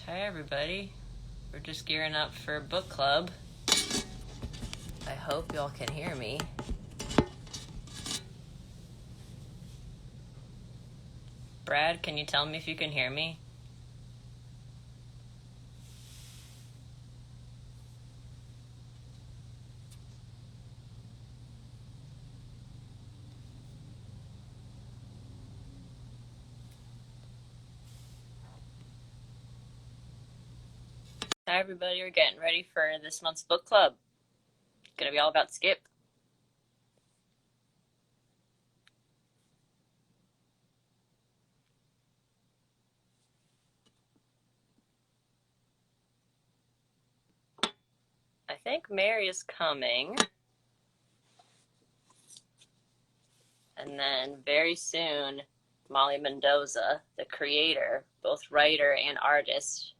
Hi everybody. We're just gearing up for book club. I hope y'all can hear me. Brad, can you tell me if you can hear me? Hi everybody, we're getting ready for this month's book club. It's gonna be all about Skip. I think Mary is coming. And then very soon, Molly Mendoza, the creator, both writer and artist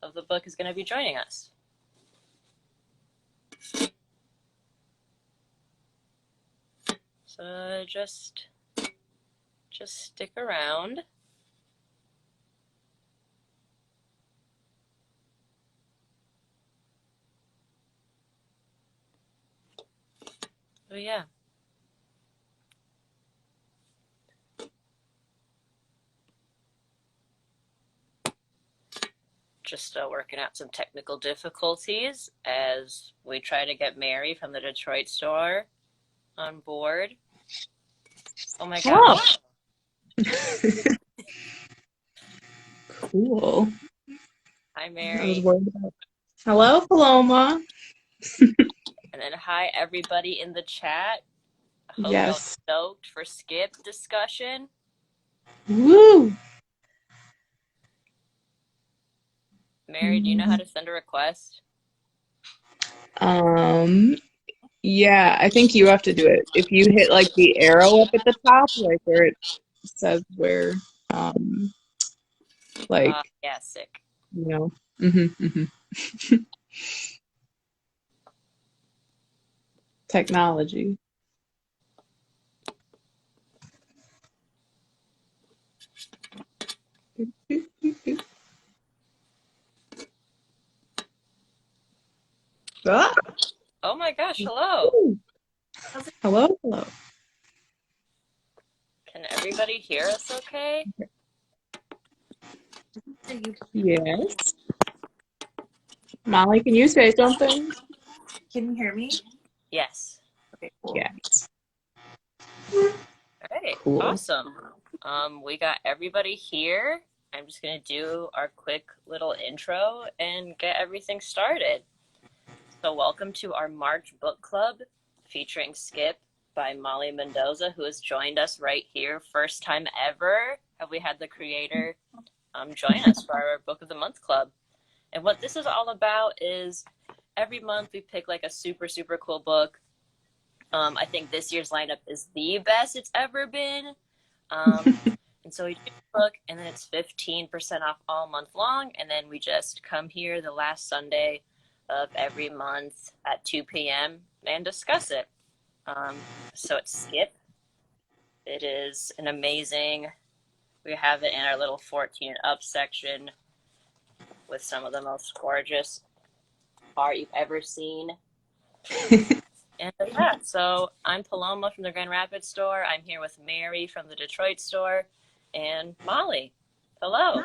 of the book, is going to be joining us. So just stick around. Oh yeah. Just working out some technical difficulties as we try to get Mary from the Detroit store on board. Oh my gosh. Cool. Hi, I was Mary. worried about. Hello, Paloma. And then hi, everybody in the chat. I hope y'all Yes. stoked for Skip discussion. Woo. Mary, do you know how to send a request? Um, yeah, I think you have to do it. If you hit like the arrow up at the top, like where it says um, like, Yeah, sick. you know, hmm technology. Ah, Oh my gosh, hello. hello, hello. Can everybody hear us okay? Yes. Molly, can you say something? Can you hear me? Yes. Okay, cool. Yes. All right, Cool. awesome. We got everybody here. I'm just gonna do our quick little intro and get everything started. So welcome to our March book club featuring Skip by Molly Mendoza, who has joined us right here. First time ever have we had the creator join us for our book of the month club. And what this is all about is every month we pick like a super, super cool book. I think this year's lineup is the best it's ever been. And so we do the book, and then it's 15% off all month long. And then we just come here the last Sunday of every month at 2 p.m. and discuss it. So it's Skip. It is an amazing, we have it in our little 14 and up section with some of the most gorgeous art you've ever seen. And yeah, so I'm Paloma from the Grand Rapids store. I'm here with Mary from the Detroit store and Molly. Hello.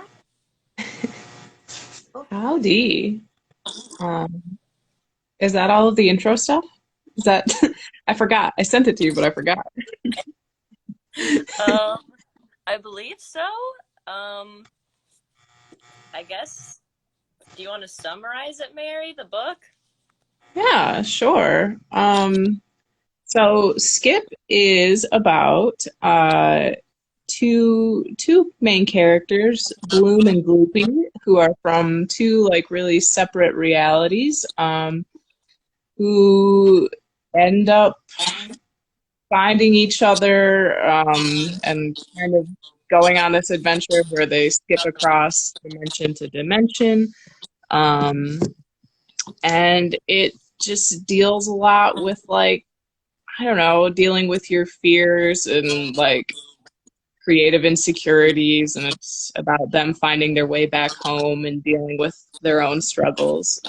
Howdy. Is that all of the intro stuff? Is that I forgot. I sent it to you, but I forgot. I believe so. I guess, do you want to summarize it, Mary, the book? Yeah, sure. So Skip is about two main characters, Bloom and Gloopy, who are from two like really separate realities, who end up finding each other and kind of going on this adventure where they skip across dimension to dimension. Um, and it just deals a lot with like, I don't know, dealing with your fears and like creative insecurities, and it's about them finding their way back home and dealing with their own struggles.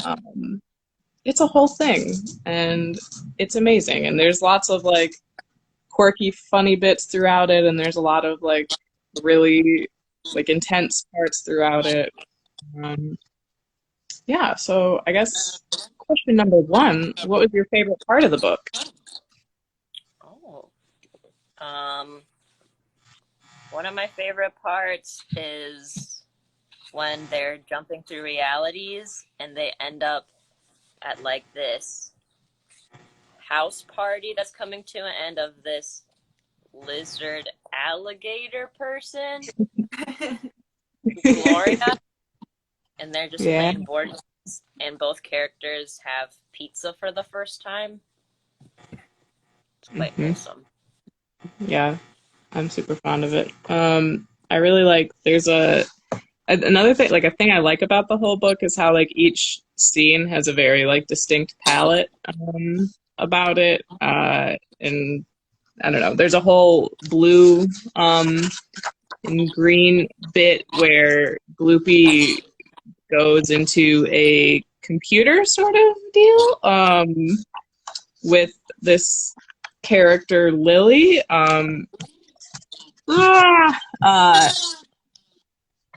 It's a whole thing, and it's amazing. And there's lots of like quirky, funny bits throughout it, and there's a lot of like really like intense parts throughout it. Um, yeah, so I guess question number one, what was your favorite part of the book? Oh, um, one of my favorite parts is when they're jumping through realities and they end up at like this house party that's coming to an end of this lizard alligator person, Gloria, and they're just Yeah. playing board games, and both characters have pizza for the first time. It's quite wholesome. Yeah, I'm super fond of it. I really like, there's another thing, like a thing I like about the whole book is how like each scene has a very like distinct palette about it. And I don't know, there's a whole blue and green bit where Gloopy goes into a computer sort of deal with this character Lily. Uh,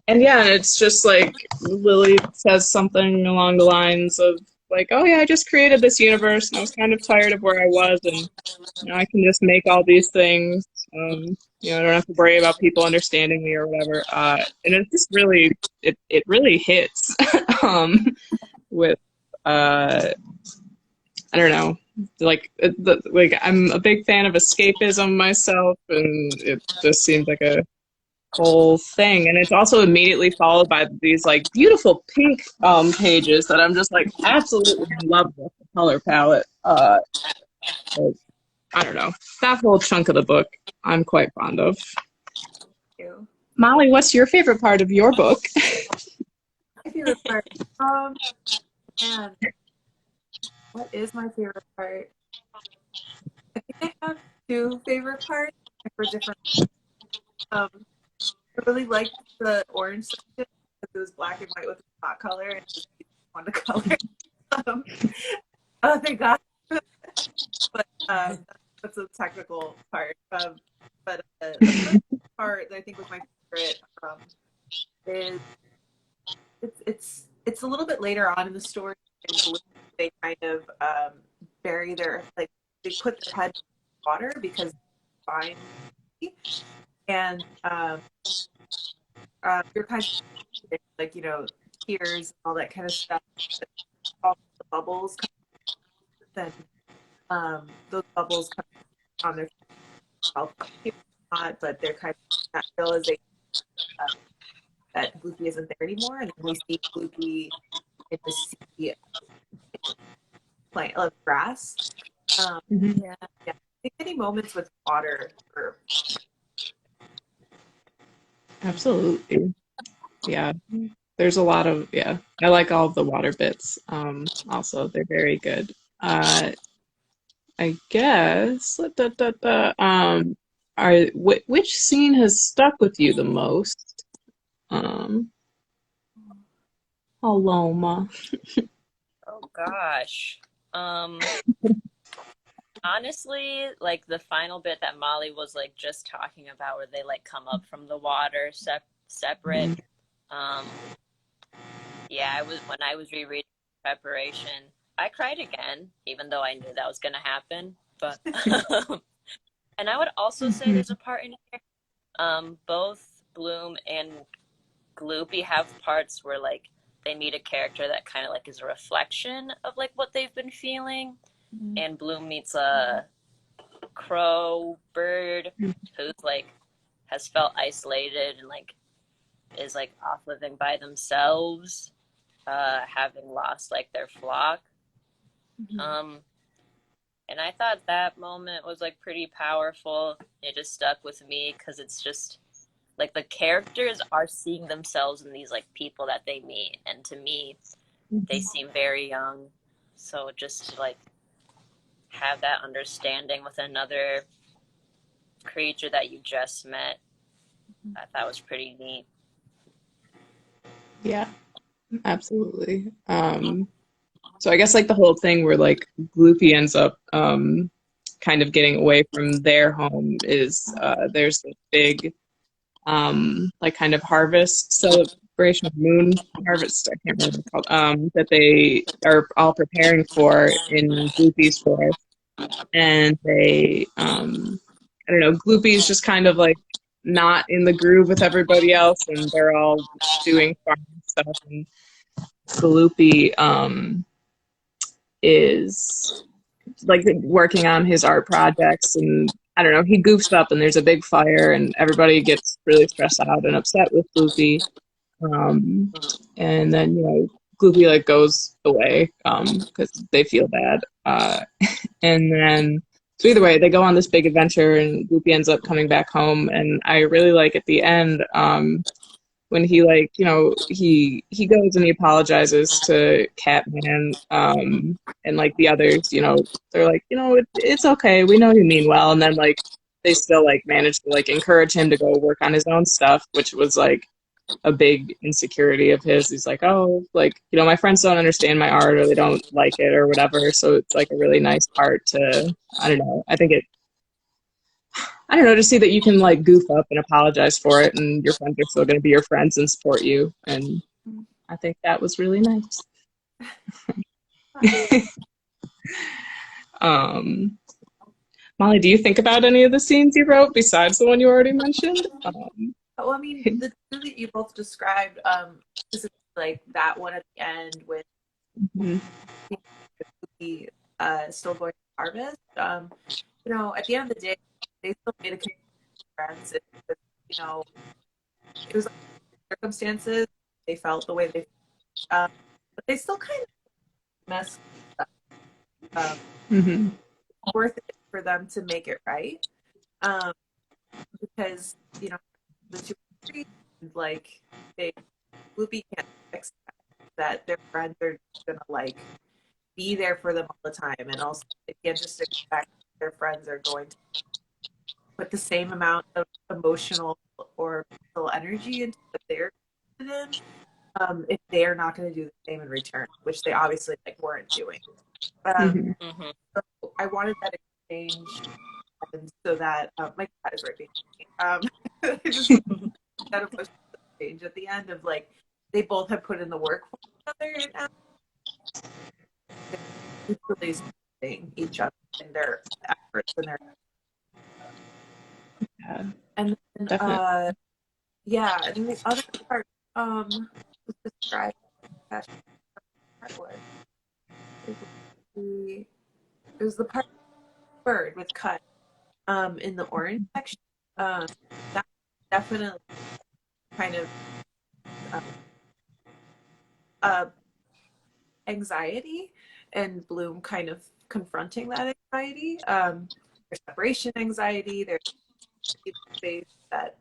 and yeah, it's just like Lily says something along the lines of like, "Oh yeah, I just created this universe, and I was kind of tired of where I was, and I can just make all these things. I don't have to worry about people understanding me or whatever." And it just really, it really hits with I don't know, like I'm a big fan of escapism myself, and it just seems like a whole thing. And it's also immediately followed by these like beautiful pink pages that I'm just like absolutely in love with the color palette. So, I don't know, that whole chunk of the book I'm quite fond of. Molly, what's your favorite part of your book? My favorite part. Man, what is my favorite part? I think I have two favorite parts for different. I really liked the orange section because it was black and white with a hot color and just on the color. Um, oh, thank God. But that's a technical part. But the first part that I think was my favorite is it's a little bit later on in the story. And they kind of bury their like they put their head in water because fine, and you're kind of like tears and all that kind of stuff. All the bubbles, then those bubbles come on their self, not, but they're kind of that realization that Gloopy isn't there anymore, and then we see Gloopy in the sea playing of grass. Yeah. I think any moments with water or Absolutely. Yeah. There's a lot of, yeah. I like all of the water bits. Also, they're very good. I guess, which scene has stuck with you the most? Paloma. Oh gosh. Honestly, like the final bit that Molly was like just talking about, where they like come up from the water separate. Yeah, when I was rereading preparation, I cried again, even though I knew that was gonna happen. But and I would also say there's a part in here. Both Bloom and Gloopy have parts where like they meet a character that kind of like is a reflection of like what they've been feeling. And Bloom meets a crow bird who's like has felt isolated and like is like off living by themselves, having lost like their flock. And I thought that moment was like pretty powerful. It just stuck with me because it's just like the characters are seeing themselves in these like people that they meet, and to me they seem very young, so just to like have that understanding with another creature that you just met I thought was pretty neat. Yeah, absolutely. So I guess like the whole thing where like Gloopy ends up kind of getting away from their home is there's this big like kind of harvest celebration, moon harvest, I can't remember what it's called, that they are all preparing for in Gloopy's forest. And they I don't know, Gloopy's just kind of like not in the groove with everybody else, and they're all doing farm stuff, and Gloopy is like working on his art projects, and I don't know, he goofs up and there's a big fire and everybody gets really stressed out and upset with Gloopy. Um, and then, you know, Gloopy like goes away because they feel bad. And then, so either way, they go on this big adventure and Gloopy ends up coming back home. And I really like at the end, when he like, you know, he goes and he apologizes to Catman, and like the others, you know, they're like, you know, it's okay, we know you mean well, and then like they still like manage to like encourage him to go work on his own stuff, which was like a big insecurity of his. He's like, oh, like, you know, my friends don't understand my art or they don't like it or whatever. So it's like a really nice part to, I don't know, I don't know, to see that you can like goof up and apologize for it and your friends are still going to be your friends and support you. And I think that was really nice. Molly, do you think about any of the scenes you wrote besides the one you already mentioned? Well, I mean, the two that you both described, specifically like that one at the end with the still going to harvest. You know, at the end of the day, they still made a connection with friends. You know, it was like circumstances. They felt the way they, but they still kind of messed up. Worth it for them to make it right, because you know the two like they Gloopy can't expect that their friends are gonna like be there for them all the time, and also they can't just expect their friends are going to put the same amount of emotional or mental energy into what they're in, if they're not going to do the same in return, which they obviously like weren't doing. So I wanted that exchange, and so that my cat is right behind me. Just that emotional exchange at the end of like they both have put in the work for each other, and mutually supporting each other in their efforts and their and then yeah, and the other part was described that part was it was the part bird with cut in the orange section. That definitely kind of anxiety, and Bloom kind of confronting that anxiety. There's separation anxiety. There's space that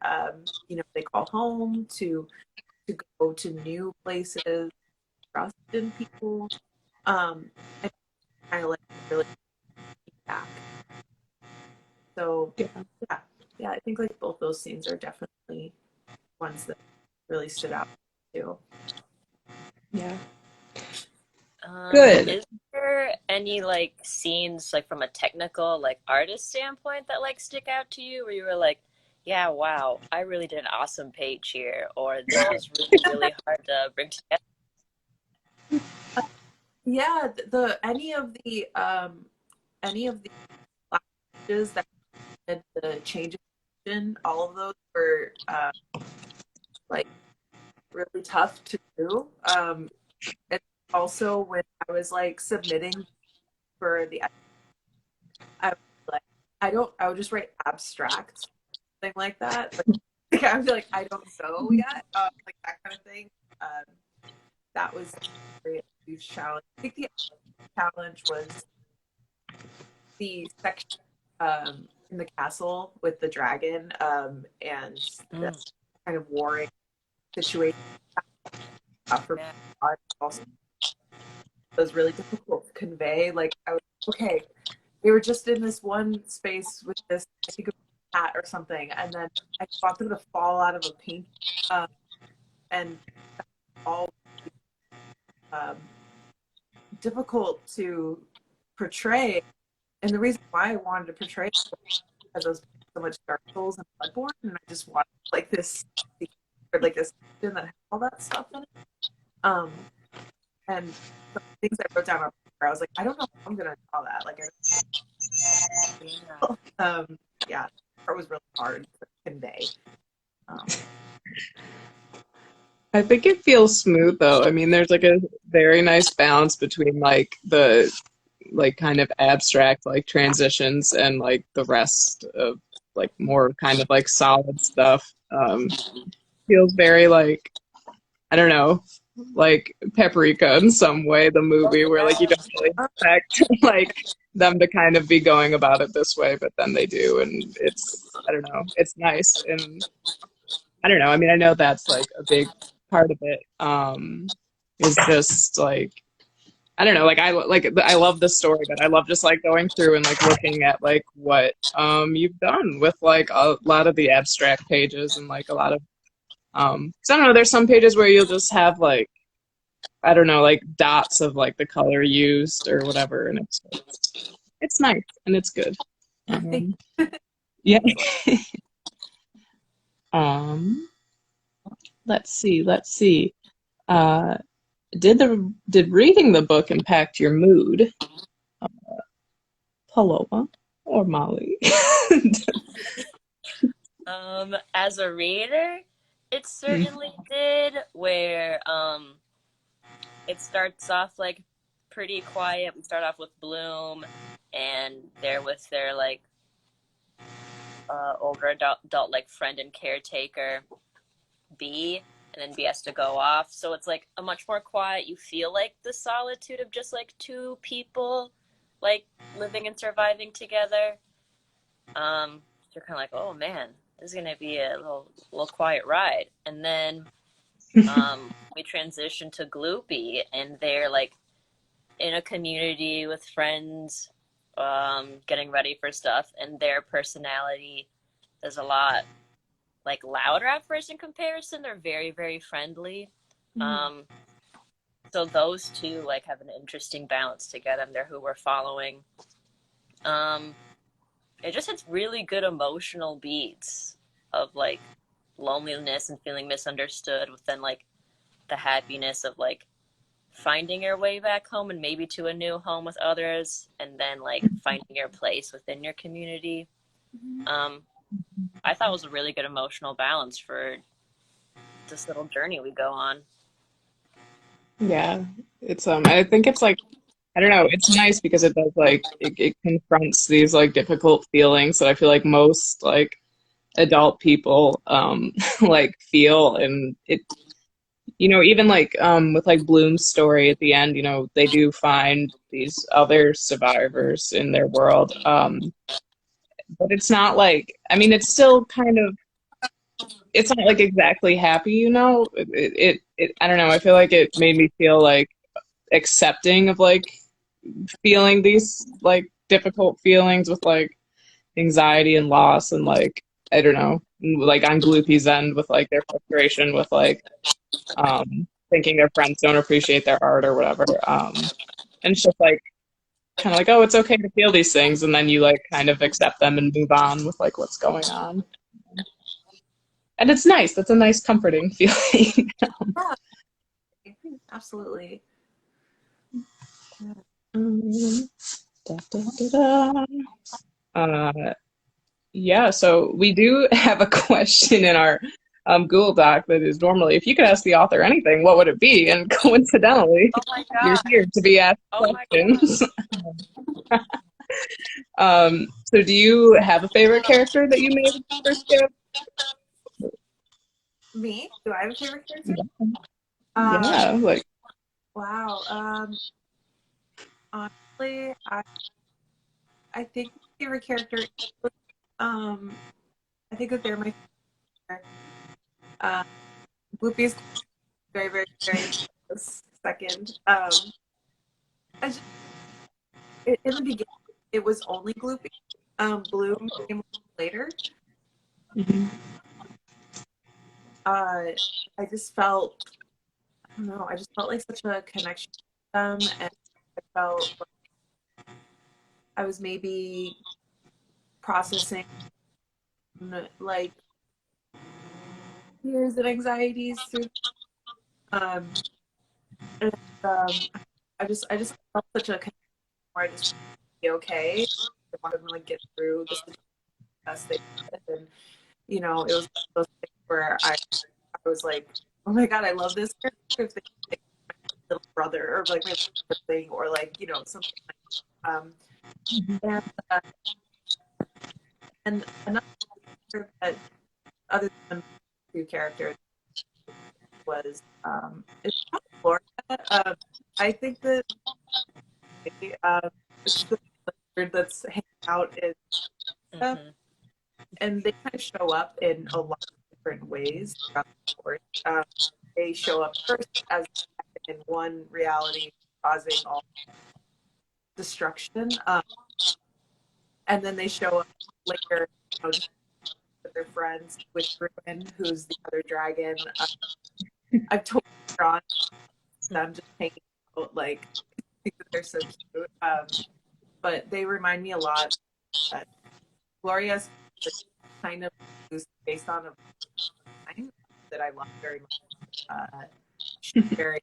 you know they call home to go to new places, trust in people. And kind of like really back. So yeah, I think like both those scenes are definitely ones that really stood out too. Yeah. Good. Is there any like scenes like from a technical like artist standpoint that like stick out to you where you were like, yeah, wow, I really did an awesome page here, or this was really, really hard to bring together? Yeah, the any of the flashes that did the changes in, all of those were like really tough to do. And also when I was like submitting for the, I was like, I would just write abstract, thing like that. Like I would be like, I don't know yet, like that kind of thing. That was a huge challenge. I think the challenge was the section in the castle with the dragon, and the kind of warring situation for also was really difficult to convey. Like I was okay. They were just in this one space with this. I think hat or something, and then I want them to fall out of a paint, and all difficult to portray. And the reason why I wanted to portray it was because I was so much Dark Souls and Bloodborne, and I just wanted like this, or like this that had all that stuff in it. And the things I wrote down on paper, I was like, I don't know how I'm gonna draw that. Like, yeah, that part was really hard to convey. I think it feels smooth though. I mean, there's like a very nice balance between like the like kind of abstract like transitions and like the rest of like more kind of like solid stuff. Feels very like, I don't know, like Paprika in some way, the movie where like you don't really expect like them to kind of be going about it this way, but then they do, and it's, I don't know, it's nice. And I don't know, I mean, I know that's like a big part of it, is just like, I don't know, like I love the story, but I love just like going through and like looking at like what you've done with like a lot of the abstract pages and like a lot of 'cause I don't know, there's some pages where you'll just have like, I don't know, like dots of like the color used or whatever, and it's nice and it's good. Yeah. Let's see. Did reading the book impact your mood, Paloma or Molly? As a reader, it certainly did, where it starts off like pretty quiet. We start off with Bloom, and they're with their like older adult like friend and caretaker, B, and then B has to go off. So it's like a much more quiet, you feel like the solitude of just like two people like living and surviving together. You're kind of like, oh man, this is gonna be a little quiet ride. And then we transition to Gloopy, and they're like in a community with friends, getting ready for stuff, and their personality is a lot like louder at first in comparison. They're very, very friendly. So those two like have an interesting balance together, and they're who we're following. It just hits really good emotional beats of like loneliness and feeling misunderstood, with then like the happiness of like finding your way back home and maybe to a new home with others, and then like finding your place within your community. I thought it was a really good emotional balance for this little journey we go on. Yeah, it's I think it's like, I don't know, it's nice because it does like it confronts these like difficult feelings that I feel like most like adult people like feel. And it, you know, even like with like Bloom's story at the end, you know, they do find these other survivors in their world, but it's not like, I mean, it's still kind of, it's not like exactly happy, you know. It I don't know, I feel like it made me feel like accepting of like feeling these like difficult feelings with like anxiety and loss, and like, I don't know, like on Gloopy's end with like their frustration with like thinking their friends don't appreciate their art or whatever. And it's just like kind of like, oh, it's okay to feel these things, and then you like kind of accept them and move on with like what's going on. And it's nice. That's a nice comforting feeling. Yeah, absolutely. Yeah, so we do have a question in our Google Doc that is normally, if you could ask the author anything, what would it be? And coincidentally, Oh my you're god. here to be asked Oh my questions. So do you have a favorite character that you made with the first gift? Me? Do I have a favorite character? Yeah, like, Wow. Honestly, I think my favorite character, I think that they're my favorite. Bloopy's very, very, very close second. I just, in the beginning, it was only Gloopy. Bloom came later. Mhm. I just felt, I don't know, I just felt like such a connection with them, and I felt like I was maybe processing like fears and anxieties through um and I just felt such a connection where I just wanted to be okay. I wanted to like get through the situation the best they could. And it was one of those things where I was like, oh my god, I love this character. If they like my little brother or like my little sibling or like something like and uh, and another character that other than the two characters was it's probably Florida. I think that it's the word that's hanging out in stuff, Hmm. and they kind of show up in a lot of different ways throughout the story. They show up first as in one reality causing all destruction, and then they show up later, just with their friends, with Ruin, who's the other dragon. I've totally drawn them just hanging out, like I think that they're so cute. But they remind me a lot that Gloria's kind of based on a line that I love very much. She's very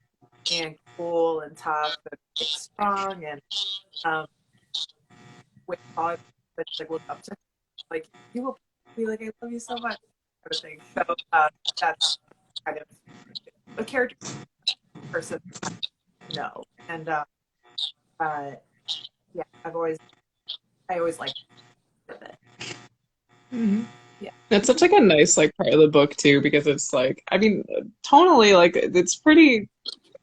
and cool and tough and like strong and um with all that like look up to her. Like you will be like I love you so much kind of thing. So that's kind of a character person I know. And uh yeah, I always like it. Mhm. Yeah. It's such like a nice like part of the book too because it's like I mean tonally like it's pretty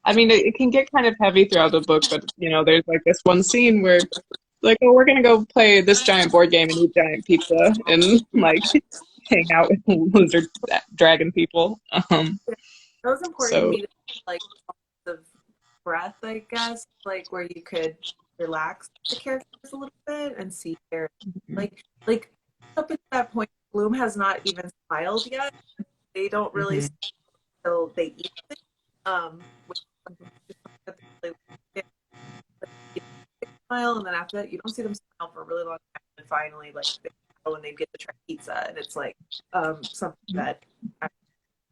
I mean it can get kind of heavy throughout the book but there's like this one scene where like oh we're gonna go play this giant board game and eat giant pizza and like hang out with lizard dragon people It was important to so me to like the breath, I guess, like where you could relax the characters a little bit and see their like up at that point, Bloom has not even smiled yet. They don't really mhm. smile until they eat it. Which is something that they really like. They smile, and then after that, you don't see them smile for a really long time. And finally, like they smile when they get to try pizza, and it's like something that I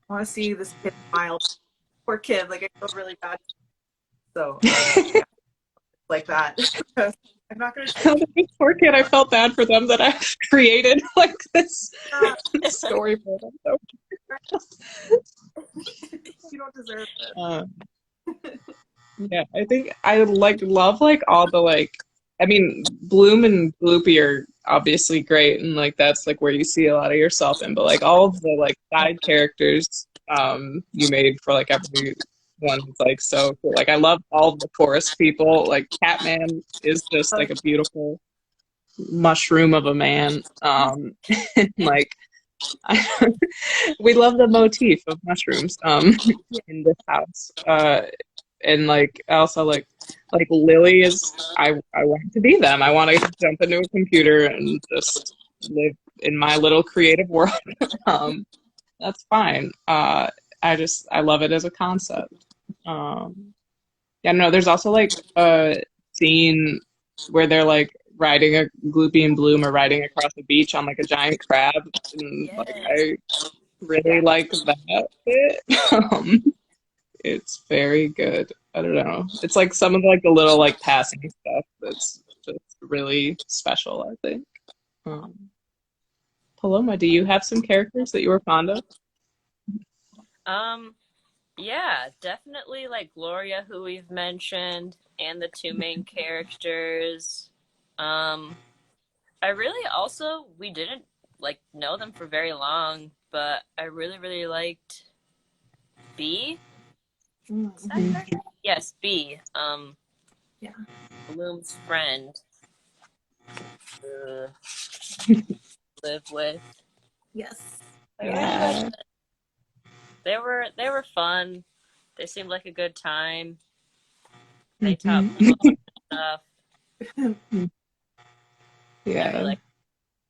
want to see this kid smile. Poor kid, like I feel really bad. So yeah, like that. I'm not gonna change. This poor kid I felt bad for them that I created like this Yeah, story for them so you don't deserve it. uh, yeah, I think I like love like all the like I mean Bloom and Bloopy are obviously great and like that's like where you see a lot of yourself in, but like all of the like side characters you made for like every one is like so cool. Like I love all the forest people. Like Catman is just like a beautiful mushroom of a man. And, like we love the motif of mushrooms Yeah. in this house. And like also like Lily is I want to be them. I want to jump into a computer and just live in my little creative world. um, that's fine. I love it as a concept. Yeah, no, there's also like a scene where they're like riding a Gloopy and Bloom are riding across the beach on like a giant crab, and like Yes. I really Yeah. like that bit. Um, it's very good. I don't know. It's like some of like the little like passing stuff that's just really special, I think. Um, Paloma, do you have some characters that you were fond of? Um, yeah, definitely like Gloria, who we've mentioned, and the two main characters. Um, I really also we didn't like know them for very long, but I really really liked B. Is that Mm-hmm. Mhm. her? Yes, B. Yeah. Bloom's friend. Uh, live with. Yes. I really liked. Yeah. They were fun. They seemed like a good time. They taught Mhm. Bloom a lot of stuff. I really Yeah. like.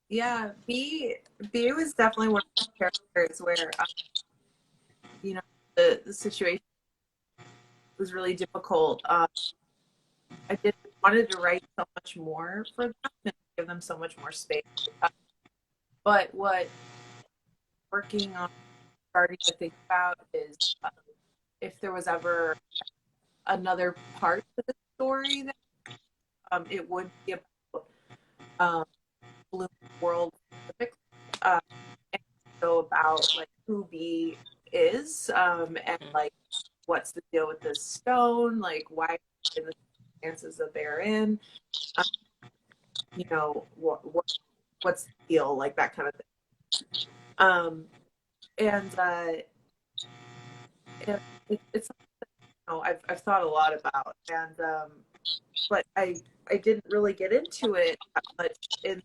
Yeah, B was definitely one of the characters where you know the situation was really difficult. I did wanted to write so much more for them and give them so much more space. Uh, but what working on starting to think about is if there was ever another part to the story that it would be about um, Bloom world specifically, uh, and so about like who B is and like what's the deal with this stone, like why in the circumstances that they're in, um, what's the deal, like that kind of thing. Um, and it's I've thought a lot about, and but I didn't really get into it that much in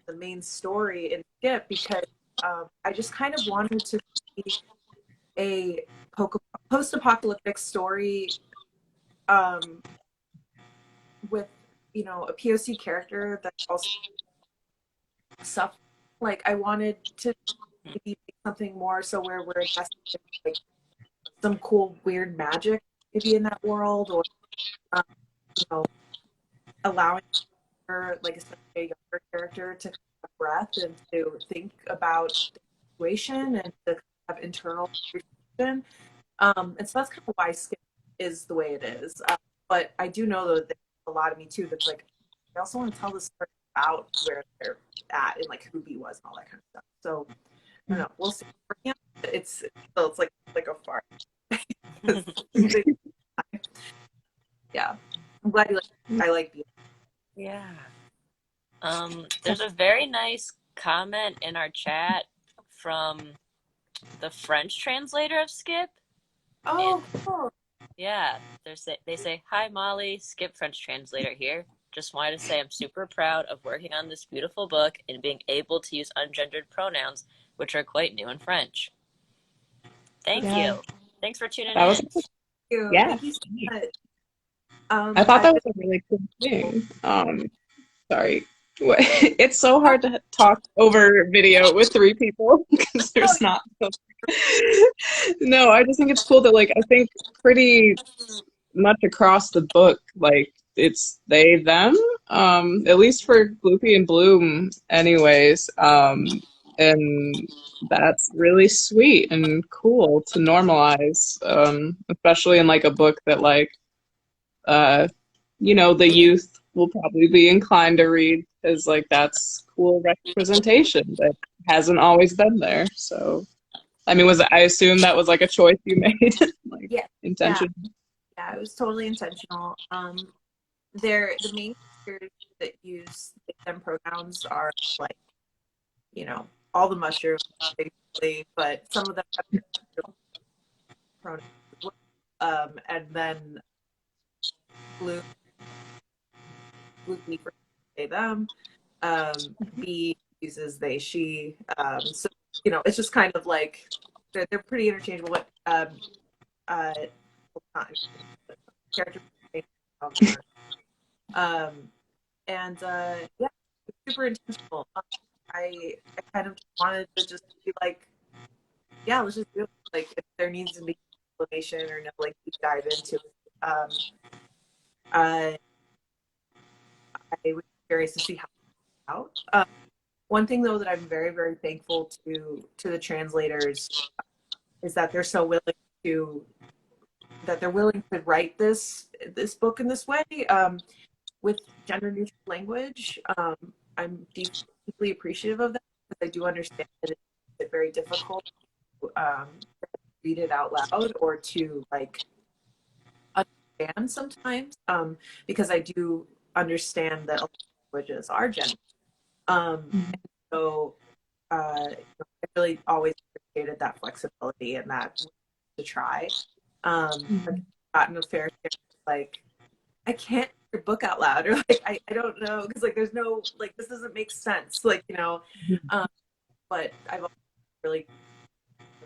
the main story in Skip because I just kind of wanted to see a post-apocalyptic story um, with a POC character that also suffers. Like I wanted to maybe make something more so where we're investing in like some cool weird magic maybe in that world, or um, you know allowing her, like especially a younger character, to have breath and to think about the situation and to have internal reflection. And so that's kind of why Skip is the way it is. But I do know that there's a lot of me too that's like, I also want to tell the story about where they're at and like who B was and all that kind of stuff. So I don't know. We'll see. For him, it's like a fart. Yeah, I'm glad you like. I like B. Yeah. There's a very nice comment in our chat from the French translator of Skip. And Oh, cool. yeah, they say, "Hi Molly, Skip French translator here. Just wanted to say I'm super proud of working on this beautiful book and being able to use ungendered pronouns, which are quite new in French. Thank Yeah, you. Thank for tuning that was in." You. yeah. Thank you so much. I thought I've that been was a really cool thing. Sorry. It's so hard to talk over video with three people because oh, there's not. No, I just think it's cool that like I think pretty much across the book, like it's they them, at least for Gloopy and Bloom, anyways. And that's really sweet and cool to normalize, especially in like a book that like uh the youth will probably be inclined to read because like that's cool representation that hasn't always been there. So I mean, I assume that was like a choice you made, like yeah, yeah, intention. yeah. It was totally intentional. They're the main characters that use they them pronouns are like you know all the mushrooms basically, but some of them have their pronouns as well. And then blue Gloopy for they them. B uses they she. So it's just kind of like they're pretty interchangeable. What uh, not character um, and yeah, it's super intentional. I kind of wanted to just be like, yeah, let's just do it. Like if there needs to be explanation or no, like deep dive into it. I was curious to see how it out. One thing though that I'm very very thankful to the translators is that they're so willing to they're willing to write this book in this way with gender neutral language. I'm deeply appreciative of that because I do understand that it's very difficult to read it out loud or to like understand sometimes because I do understand that a lot of languages are gender. And so I really always appreciated that flexibility and that to try. I've gotten a fair share like I can't read your book out loud or like I don't know because like there's no like this doesn't make sense like but I've also really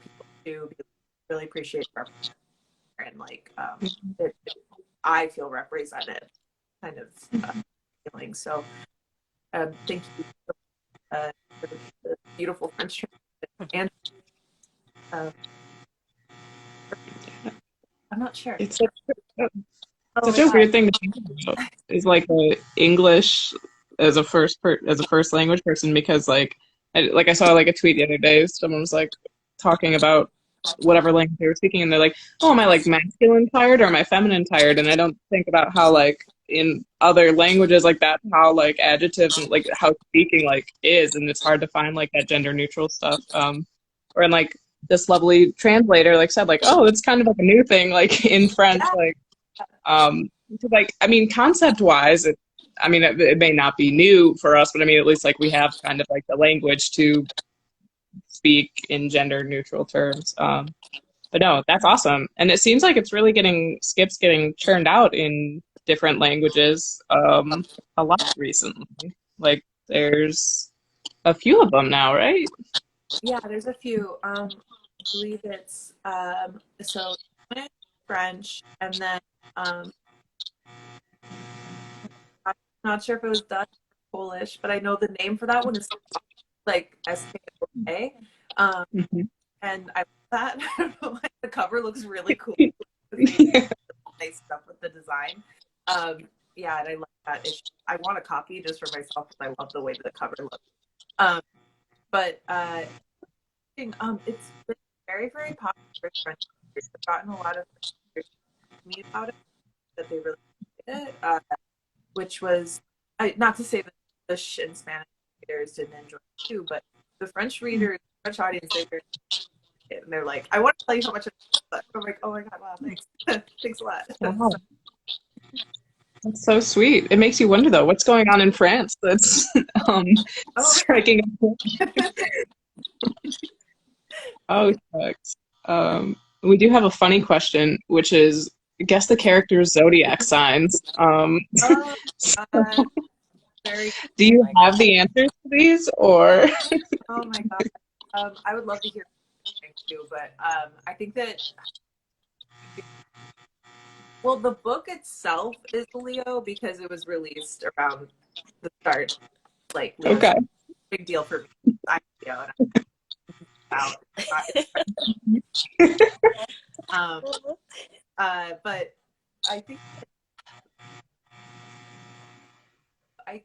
people do really appreciate representation and like I feel represented kind of feeling so thank you uh, the beautiful French translation. And I'm not sure. It's such, Oh such my a god. weird thing to think about. Is like English as a as a first language person because like I saw like a tweet the other day. Someone was like talking about whatever language they were speaking, and they're like, "Oh, am I like masculine tired or am I feminine tired?" And I don't think about how like in other languages like that, how like adjectives and like how speaking like is, and it's hard to find like that gender neutral stuff. Or in like this lovely translator like said like, "Oh, it's kind of like a new thing like in French Yeah. like." Like, I mean, concept wise, I mean, it may not be new for us, but I mean, at least like we have kind of like the language to speak in gender neutral terms. But no, that's awesome. And it seems like it's really Skip's getting churned out in different languages, a lot recently. Like, there's a few of them now, right? Yeah, there's a few. I believe it's so Spanish, French, and then I'm not sure if it was Dutch or Polish, but I know the name for that one is like SKOA. Um, Mhm. and I love that. I don't know, like, the cover looks really cool. Nice stuff with the design. Yeah, and I love that issue. I want a copy just for myself because I love the way the cover looks. Um, but it's been very, very popular with French. I've gotten a lot of me about it that they really liked it, which was not to say that English and Spanish readers didn't enjoy it too, but the French readers, French audience, they very it, and they're like, I want to tell you how much I love it. I'm like, oh my god, wow, thanks, thanks a lot. Wow. That's so sweet. It makes you wonder though, what's going on in France that's um Oh, striking a Oh, shucks. We do have a funny question, which is guess the character's zodiac signs. oh, So very. do Oh you my have god. the answers to these, or? Oh my god. I would love to hear too, but I think that well, the book itself is Leo because it was released around the start. Like Leo's Okay. a big deal for me. I'm Leo, and I'm out. Um, but I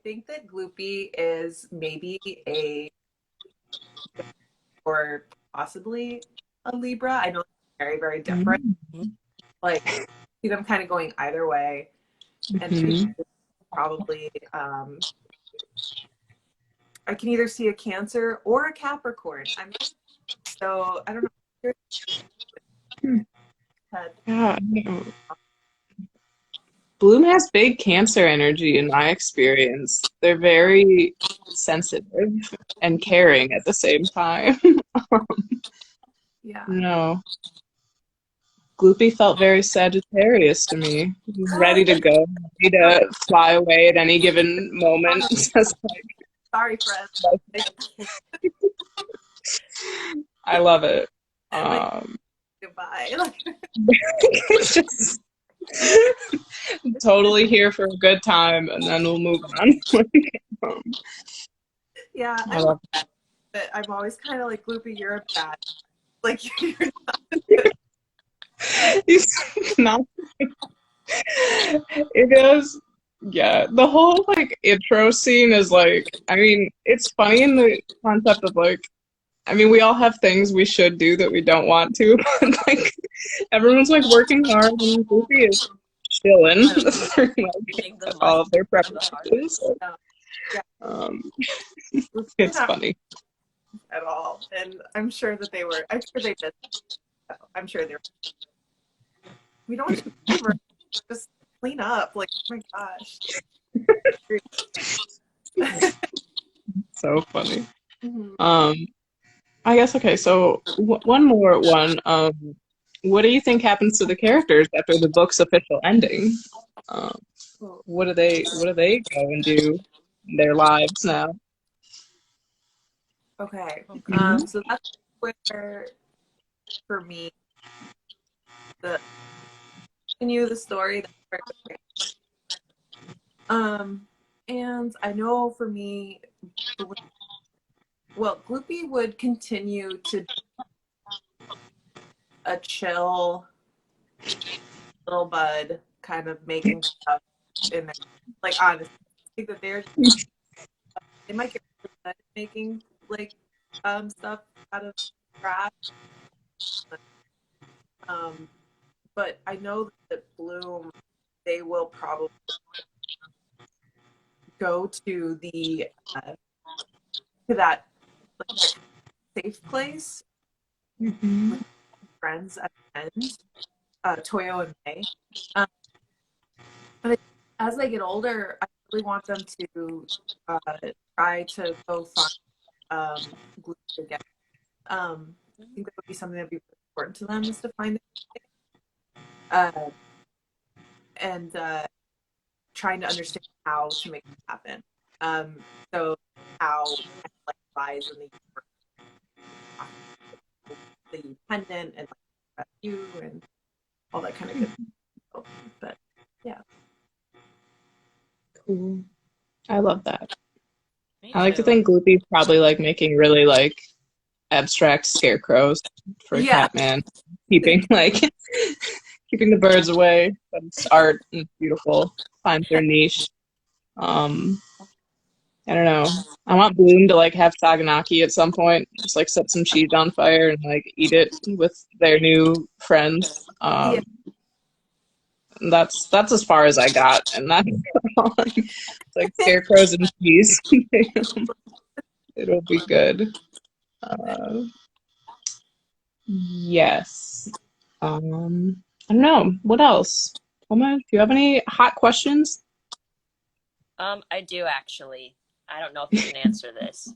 think that Gloopy is maybe a or possibly a Libra. I know it's very, very different. Like see them kind of going either way, and Pisces Mhm. is probably I can either see a Cancer or a Capricorn. So I don't know. Yeah, I know. Bloom has big Cancer energy in my experience. They're very sensitive and caring at the same time. Yeah. No. Gloopy felt very Sagittarius to me. He was ready to go, ready to fly away at any given moment. Just Sorry, friend. like, I love it. Like Um, goodbye. it's just totally here for a good time, and then we'll move on. Um, Yeah, I I love love it. I'm always kind of like Gloopy, you're a bad. Like you're it. He's not. It is. Yeah, the whole like intro scene is like. I mean, it's funny in the concept of like. I mean, we all have things we should do that we don't want to, but like everyone's like working hard and Goofy is chilling through like Reading the all must of their for the hard preparations. So, no, yeah, um, they're it's not funny. at all. And I'm sure that they were. I'm sure they did. I'm sure they're. We don't want you to ever just clean up. Like oh my gosh. So funny. Mhm. Um, I guess okay. So one more one. What do you think happens to the characters after the book's official ending? Um, Cool. what do they go and do in their lives now? Okay. Oh Mhm. god. So that's where for me the continue the story. Um, and I know for me, well, Gloopy would continue to a chill little bud, kind of making stuff in there. Like honestly, I think that they might get really good at making like stuff out of grass. But I know that Bloom, they will probably go to the to that like that safe place Mm-hmm. with friends at the end, Toyo and May. Um, but as they get older, I really want them to uh, try to go find Gloom again. I think that would be something that would be really important to them is to find it uh, and trying to understand how to make it happen. So how like lies in the pendant and like you and all that kind of good stuff. But yeah, Cool. I love that. Me I like to too. think Gloopy's probably like making really like abstract scarecrows for yeah, Catman, keeping like keeping the birds away. But it's art and it's beautiful. Finds their niche. Um, I don't know. I want Bloom to like have Saganaki at some point. Just like set some cheese on fire and like eat it with their new friends. yeah. That's as far as I got, and that's it's like scarecrows and cheese. It'll be good. Uh, yes. I don't know. What else? Paloma, do you have any hot questions? I do actually. I don't know if you can answer this.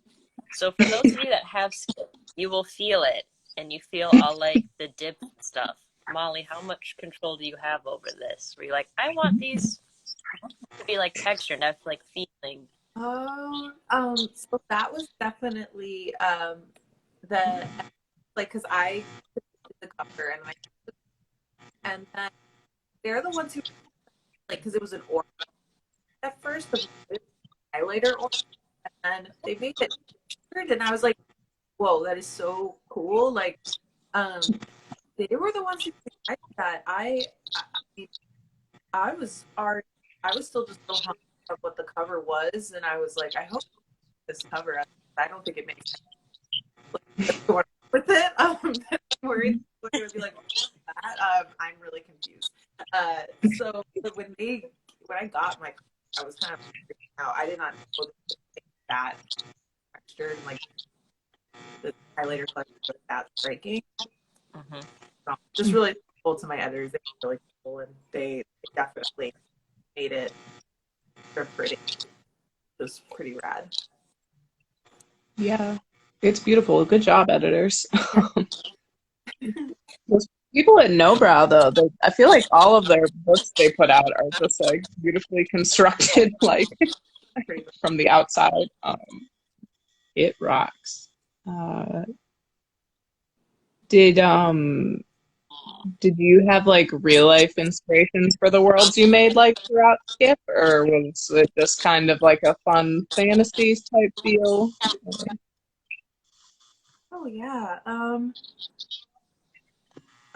So for those of you that have skip, you will feel it, and you feel all like the dip stuff. Molly, how much control do you have over this? Where you're like, I want these to be like texture and have like feeling. Oh, so that was definitely the like because I did the cover and then they're the ones who like because it was an orange at first, the highlighter orange, and then they made it textured, and I was like, whoa, that is so cool. Like, um, they were the ones who decided that. I I was already, I was still just so hung up what the cover was, and I was like, I hope this cover. I don't think it makes sense with it. I'm worried it would be like that. I'm really confused. So when I got my, I was kind of freaking out. I did not know that textured and like the highlighter color was that striking. Mm-hmm. So just really cool to my editors. They were really cool, and they definitely made it pretty. It was pretty rad. Yeah, it's beautiful. Good job, editors. Yeah. Those people at Nobrow, though, I feel like all of their books they put out are just like beautifully constructed, like Pretty much. from the outside. It rocks. Uh, did did you have like real life inspirations for the worlds you made like throughout Skip, or was it just kind of like a fun fantasy type deal? Oh yeah.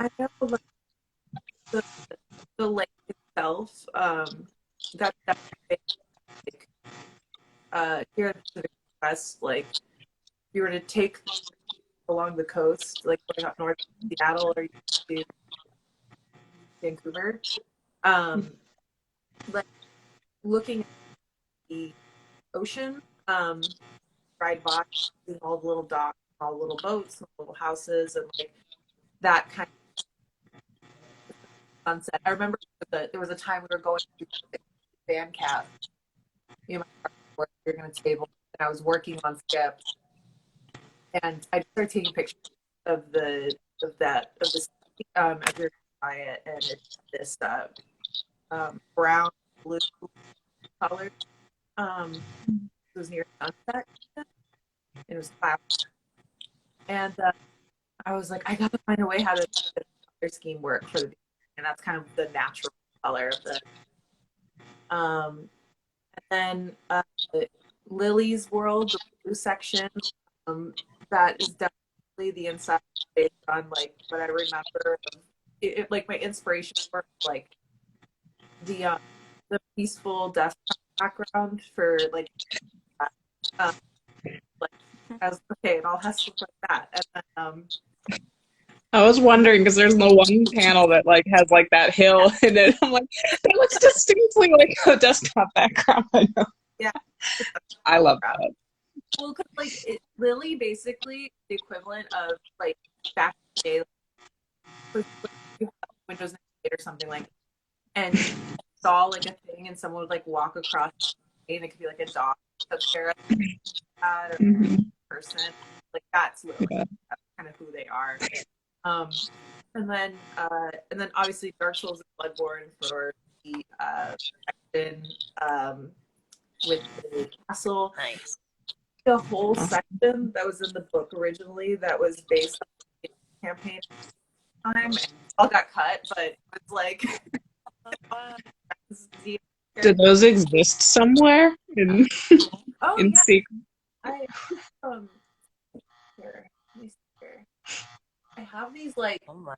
I know like the the lake itself. That's definitely like, here in the Pacific West. Like if you were to take along the coast, like going up north to Seattle or to Vancouver, um, like looking at the ocean, ride by, seeing all the little docks, all the little boats, all the little houses, and like that kind of sunset. I remember there was a time we were going to band camp. Me and my partner were going to table, and I was working on Skip, and I started taking pictures of this as we were by it, and it's this brown blue color. It was near sunset, and it was cloudy. And I was like, I gotta find a way how to make the color scheme work for the beginning. And that's kind of the natural color of the. And then Lily's World, the blue section, That is definitely the inside based on like what I remember of like my inspiration for like the the peaceful desktop background for like that. Um, like as okay, it all has to look like that, and then I was wondering because there's no one panel that like has like that hill in it. I'm like, it looks distinctly like a desktop background. I know. yeah, I love that. well, because like Lily basically the equivalent of like back in the day, like, you have Windows 98 or something like, and you saw like a thing, and someone would like walk across, and it could be like a dog took care of that or Mm-hmm. a person. Like that's Lily. Yeah. That's kind of who they are. Um, and then obviously Dark Souls and Bloodborne for the section with the castle. Nice. The whole section that was in the book originally that was based on the campaign time, and all got cut, but it was like Do those exist somewhere in oh in yeah, secret? I here, let me see here. I have these like Oh my.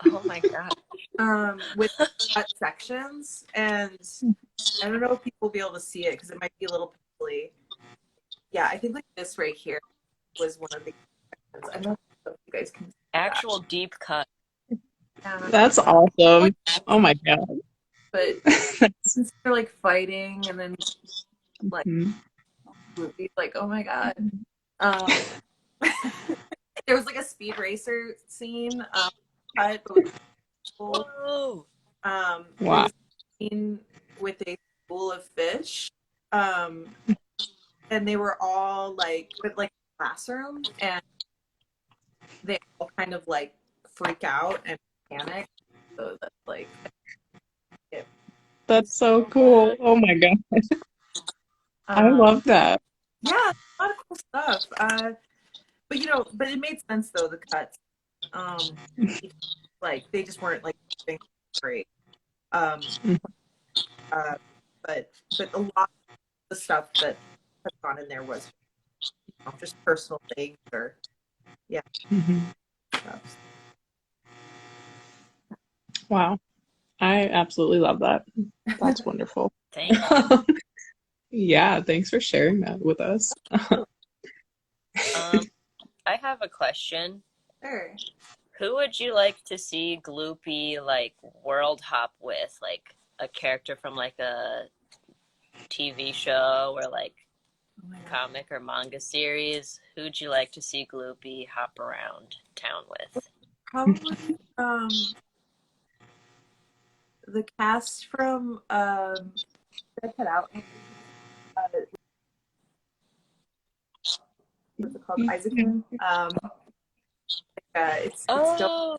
Oh my god. with cut sections, and I don't know if people will be able to see it because it might be a little pixely. Yeah, I think like this right here was one of the sections. I don't know if you guys can see Actual deep cut. that. That's awesome. Oh my god. But since they're like fighting and then like movies, like oh my god. There was like a speed racer scene cut but with people. Whoa. There Wow. was a scene with a school of fish. And they were all like with like a classroom, and they all kind of like freak out and panic. So that's like That's so cool. Oh my god. I love that. yeah, a lot of cool stuff. But you know, but it made sense though, the cuts. Like they just weren't like great. But a lot of the stuff that has gone in there was just personal things or yeah. Stuff. Wow. I absolutely love that. That's wonderful. Thank you. Yeah, thanks for sharing that with us. I have a question. Sure. Who would you like to see Gloopy like world hop with? Like a character from like a TV show or like comic or manga series? Who'd you like to see Gloopy hop around town with? Probably the cast from I cut out what's it called? Isaacson. It's still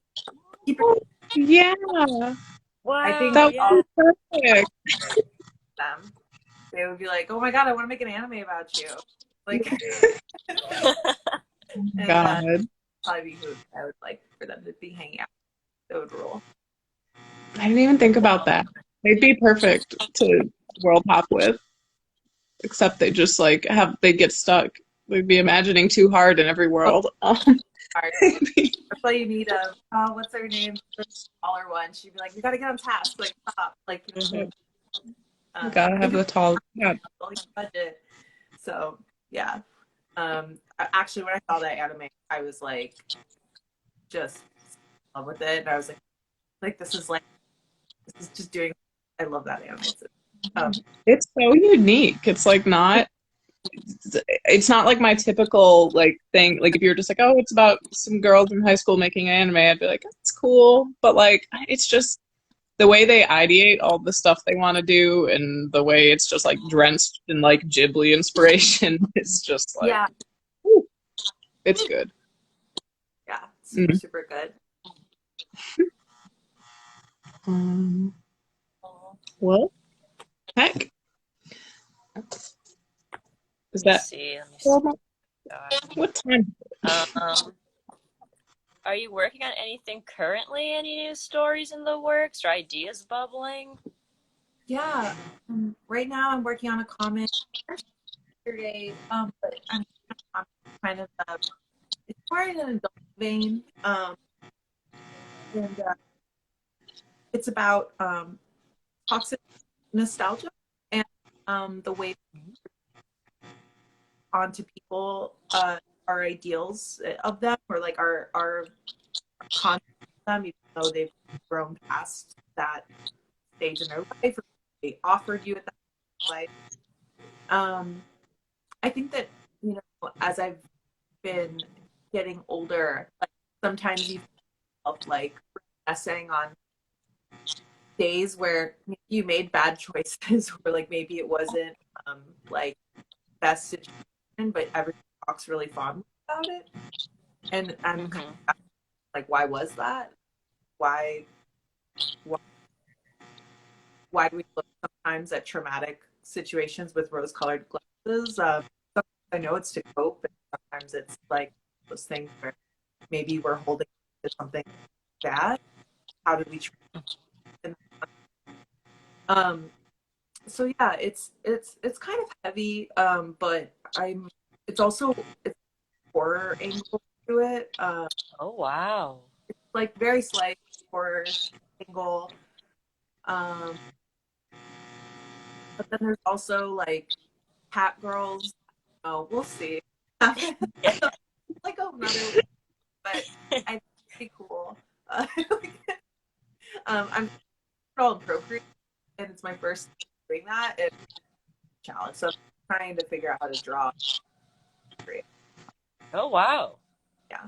Yeah. Wow. I think That all was perfect. them. They would be like, "Oh my god, I want to make an anime about you." Like, and God. probably be who I would like for them to be hanging out. That would rule. I didn't even think about that. They'd be perfect to world hop with. Except they just like they get stuck. They'd be imagining too hard in every world. That's why you need a what's her name? The smaller one. She'd be like, "You got to get on task. Like, stop. Like, Gotta have the tall. Yeah. budget." So yeah. Actually, when I saw that anime, I was like, just in love with it, and I was like, this is just doing. I love that anime. It's so unique. It's like not. It's not like my typical like thing. Like if you're just like, oh, it's about some girls in high school making an anime, I'd be like, that's cool. But like, it's just the way they ideate all the stuff they want to do, and the way it's just like drenched in like Ghibli inspiration. It's just like, yeah, ooh, it's good. yeah, super good. What? Heck. Is Let me that see. what time? Are you working on anything currently? Any new stories in the works or ideas bubbling? Yeah, right now I'm working on a comic yesterday, but I'm kind of it's more in an adult vein, and it's about toxic nostalgia and the way onto people our ideals of them, or like our concept of them, even though they've grown past that stage in their life, or they offered you at that life. I think that, as I've been getting older, like sometimes you feel like reminiscing on days where you made bad choices, or like maybe it wasn't like best situation, but everyone talks really fondly about it. And I'm kind of like, why was that? Why, why why do we look sometimes at traumatic situations with rose-colored glasses? Sometimes I know it's to cope, and sometimes it's like those things where maybe we're holding to something bad. How did we treat? Um, so yeah, it's kind of heavy, but it's also it's horror angle to it. Oh, wow. It's like very slight horror angle. But then there's also like cat girls. Oh, we'll see. Like another, but I think it's pretty cool. I'm all in Procreate, and it's my first doing that. It's a challenge, so I'm trying to figure out how to draw. Oh, wow. Yeah.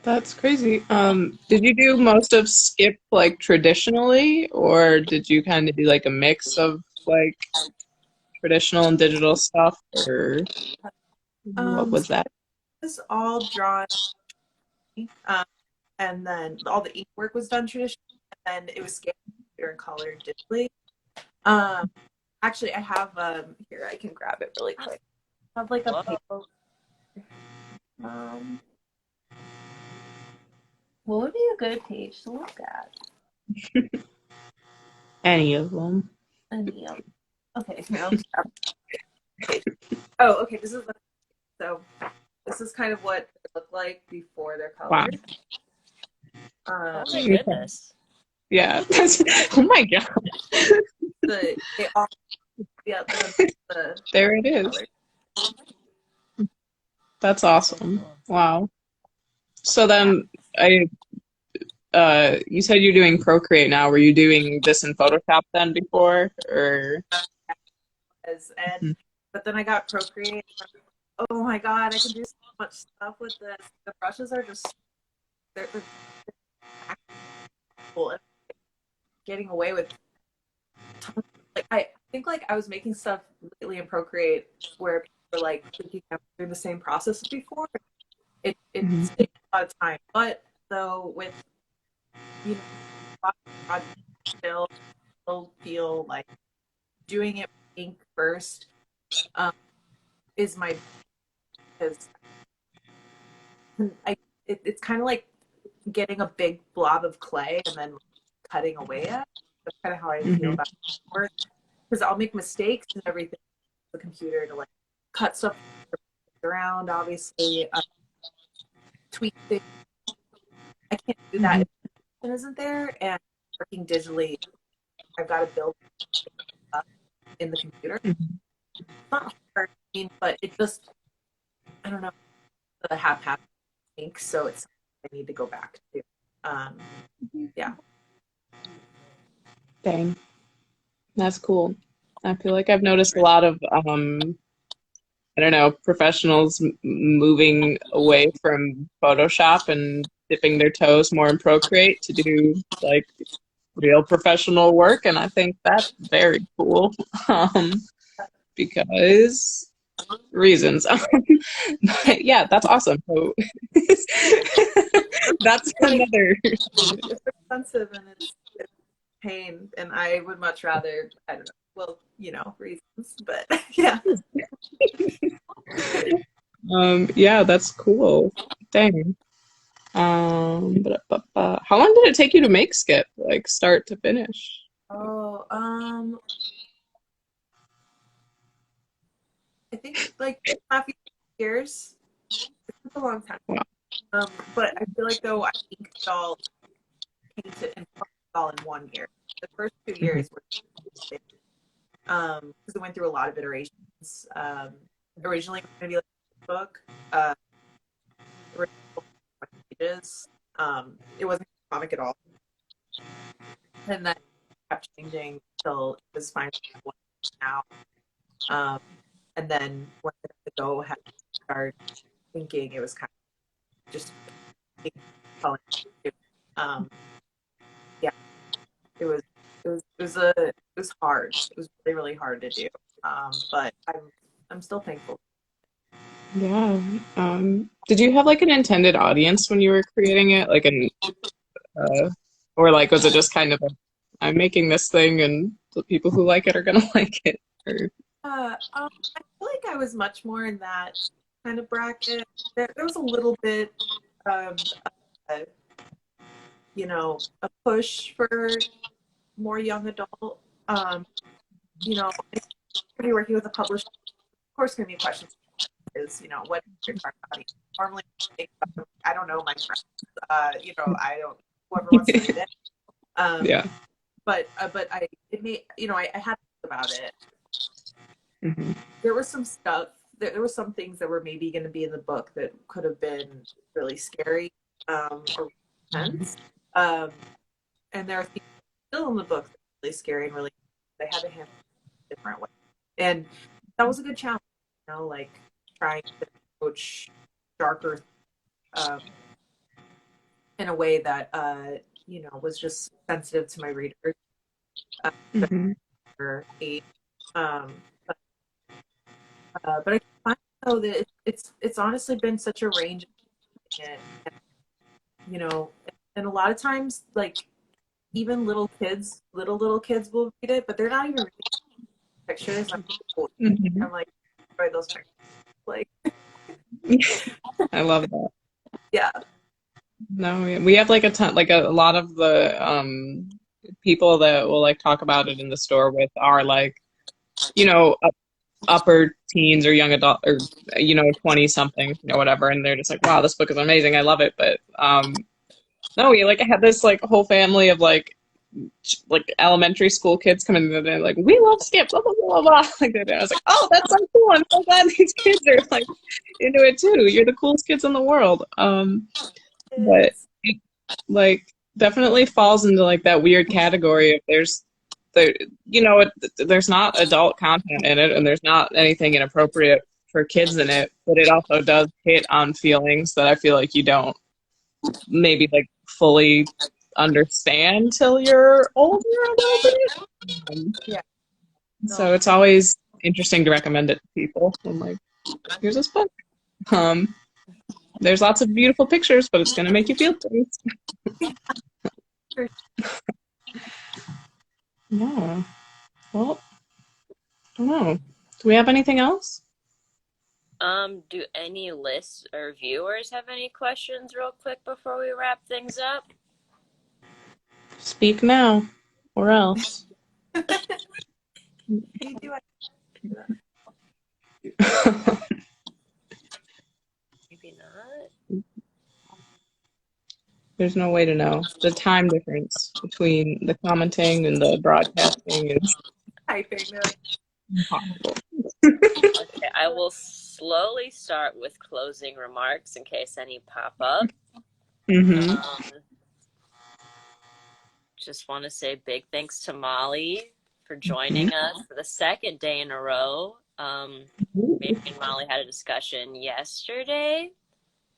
That's crazy. Did you do most of Skip like traditionally, or did you kind of do like a mix of like traditional and digital stuff, or what was So that? this all drawn, um, and then all the ink work was done traditionally, and then it was scanned and colored digitally. Um, Actually, I have here. I can grab it really quick. I have like a paper. Whoa. Um, what would be a good page to look at? Any of them. Any of Okay, here, I'll just grab the page. Oh, okay. This is kind of what it looked like before they're Wow. colored. Oh, my goodness. Yeah. Oh my god. They all yeah the There it is. colors. That's awesome. Wow. So then you said you're doing Procreate now. Were you doing this in Photoshop then before, or? And but then I got Procreate. Oh my god, I can do so much stuff with this. The brushes are just they're cool. Getting away with tons, like I think like I was making stuff lately in Procreate where people were like thinking I'm doing the same process as before. It's taking a lot of time, but though with you know projects still feel like doing it with ink first is my because it's kind of like getting a big blob of clay and then cutting away at. That's kind of how I feel about work, because I'll make mistakes and everything on the computer to like cut stuff around, obviously, tweak things. I can't do that if it isn't there. And working digitally, I've got to build up in the computer. It's not hard, I mean, but it just, I don't know, the haphazard ink, so it's something I need to go back to. Yeah. Dang. That's cool. I feel like I've noticed a lot of I don't know, professionals moving away from Photoshop and dipping their toes more in Procreate to do like real professional work, and I think that's very cool. Because reasons. But yeah, that's awesome. So that's another. It's expensive and it's pain, and I would much rather, I don't know, well, reasons, but yeah. Yeah, that's cool. Dang. How long did it take you to make Skip, like start to finish? Oh, I think like 2.5 years. It's a long time. Wow. But I feel like though I inked it all, painted and colored it all in 1 year. The first 2 years were because it went through a lot of iterations. Originally, it was going to be like a book, original 20 pages. It wasn't a comic at all, and then it kept changing until it was finally what it is now. And then when the go had to start thinking, it was kind of just telling. Um, yeah, it was it was hard. It was really really hard to do. But I'm still thankful. Yeah. Did you have like an intended audience when you were creating it? Like or like was it just kind of like, I'm making this thing and the people who like it are gonna like it? Or... I feel like I was much more in that kind of bracket. There was a little bit, um, uh, a push for more young adult. If you're working with a publisher, of course, going to be a question is, what is your target audience? Normally, I don't know my friends. I don't, whoever wants to read it. Yeah. But I had to think about it. Mm-hmm. There was some stuff. There were some things that were maybe going to be in the book that could have been really scary or intense. And there are things still in the book that are really scary and really they had to handle it a different way. And that was a good challenge, like trying to approach darker in a way that was just sensitive to my readers. Mm-hmm. Age. But I find though that it's honestly been such a range, and, and a lot of times like even little kids will read it, but they're not even reading pictures. Mm-hmm. I'm like, enjoy those pictures. Like, I love that. yeah. No, we have like a ton, like a lot of the people that will like talk about it in the store with are like, upper teens or young adult or 20 something, whatever, and they're just like, wow, this book is amazing, I love it. But no, we like had this like whole family of like elementary school kids come in and they're like, we love Skip, blah blah blah blah. Like that. I was like, oh, that's so cool. I'm so glad these kids are like into it too. You're the coolest kids in the world. But it, like definitely falls into like that weird category of there's not adult content in it and there's not anything inappropriate for kids in it, but it also does hit on feelings that I feel like you don't maybe like fully understand till you're older a little bit. Yeah. So it's always interesting to recommend it to people. I'm like, here's this book. There's lots of beautiful pictures, but it's going to make you feel things. Yeah. Well, I don't know. Do we have anything else? Do any lists or viewers have any questions real quick before we wrap things up? Speak now, or else. You do Maybe not. There's no way to know. The time difference between the commenting and the broadcasting is typing. impossible. Okay, I will slowly start with closing remarks in case any pop up. Mm-hmm. Just want to say big thanks to Molly for joining us for the second day in a row. Me and Molly had a discussion yesterday,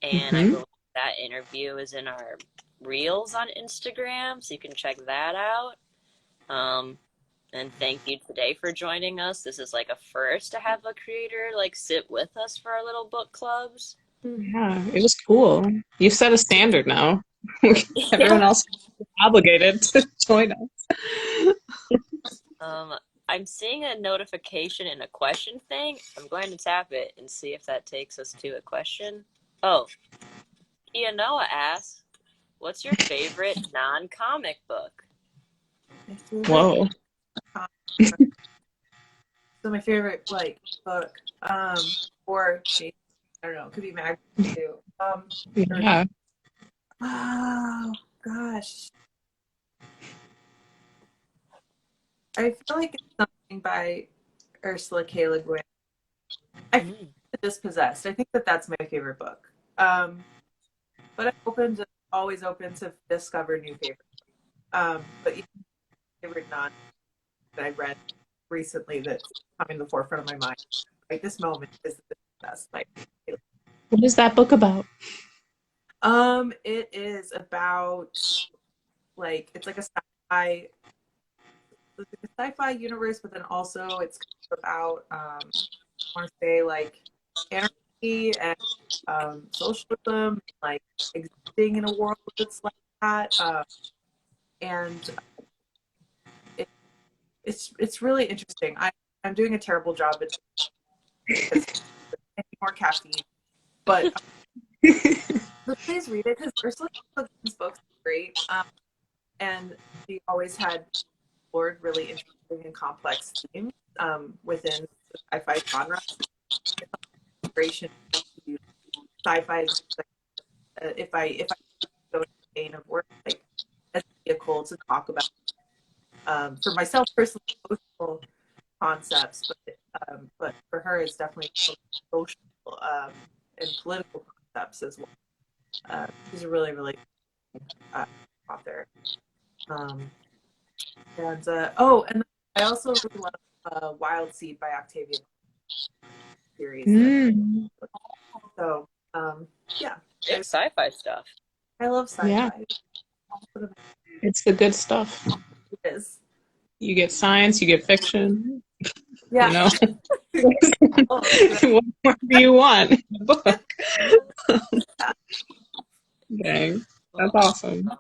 and I believe that interview is in our reels on Instagram, so you can check that out. And thank you today for joining us. This is like a first to have a creator like sit with us for our little book clubs. Yeah, it was cool. You set a standard now. Everyone else is obligated to join us. I'm seeing a notification and a question thing. I'm going to tap it and see if that takes us to a question. Oh, Kia Noah asks, what's your favorite non-comic book? Whoa. So my favorite book, or maybe, I don't know, it could be magazine too. Yeah. Oh gosh, I feel like it's something by Ursula K. Le Guin. I feel like Dispossessed. I think that's my favorite book. But always open to discover new favorites. But even favorite non that I read recently that's coming to the forefront of my mind right this moment is Dispossessed. What is that book about? It is about it's like a sci-fi universe, but then also it's kind of about I want to say anarchy and socialism, like existing in a world that's like that. And it's really interesting. I'm doing a terrible job at because I need more caffeine, but please read it because Ursula K. Le Guin's books are great, and she always had explored really interesting and complex themes within the sci-fi genre. Inspiration to sci-fi, if I go in the vein of work as a vehicle to talk about for myself personally social concepts, but for her it's definitely social and political concepts as well. She's a really really author. And I also really love Wild Seed by Octavia series. So yeah, Good sci-fi stuff. I love sci-fi. Yeah. It's the good stuff. It is. You get science, you get fiction. Yeah. You know, Oh, what more do you want in a book? Dang, that's awesome. All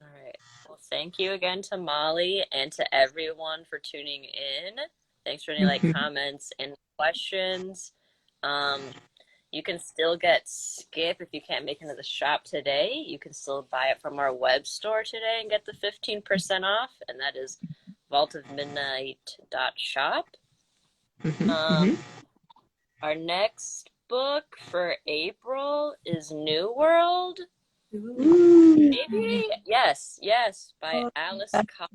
right. Well, thank you again to Molly and to everyone for tuning in. Thanks for any comments and questions. You can still get Skip if you can't make it to the shop today. You can still buy it from our web store today and get the 15% off, and that is vaultofmidnight.shop. Our next book for April is New World. Maybe? Yes, by Alice Cox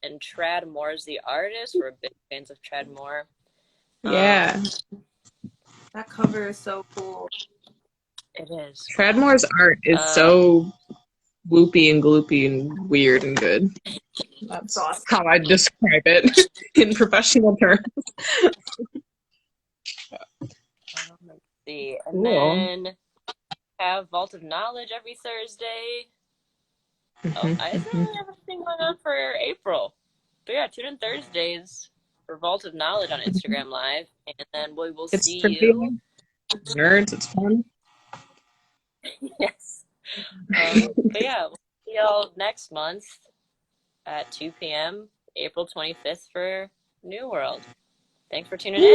and Trad Moore's the artist. We're big fans of Trad Moore. Yeah. That cover is so cool. It is. Treadmore's art is so whoopy and gloopy and weird and good. That's awesome. How I describe it in professional terms. Let's see. And then have Vault of Knowledge every Thursday. I don't really have anything going on for April. But yeah, tune in Thursdays for Vault of Knowledge on Instagram Live. And then we will see you. Nerds, it's fun. Yes. But yeah, we'll see y'all next month at 2 p.m., April 25th for New World. Thanks for tuning in.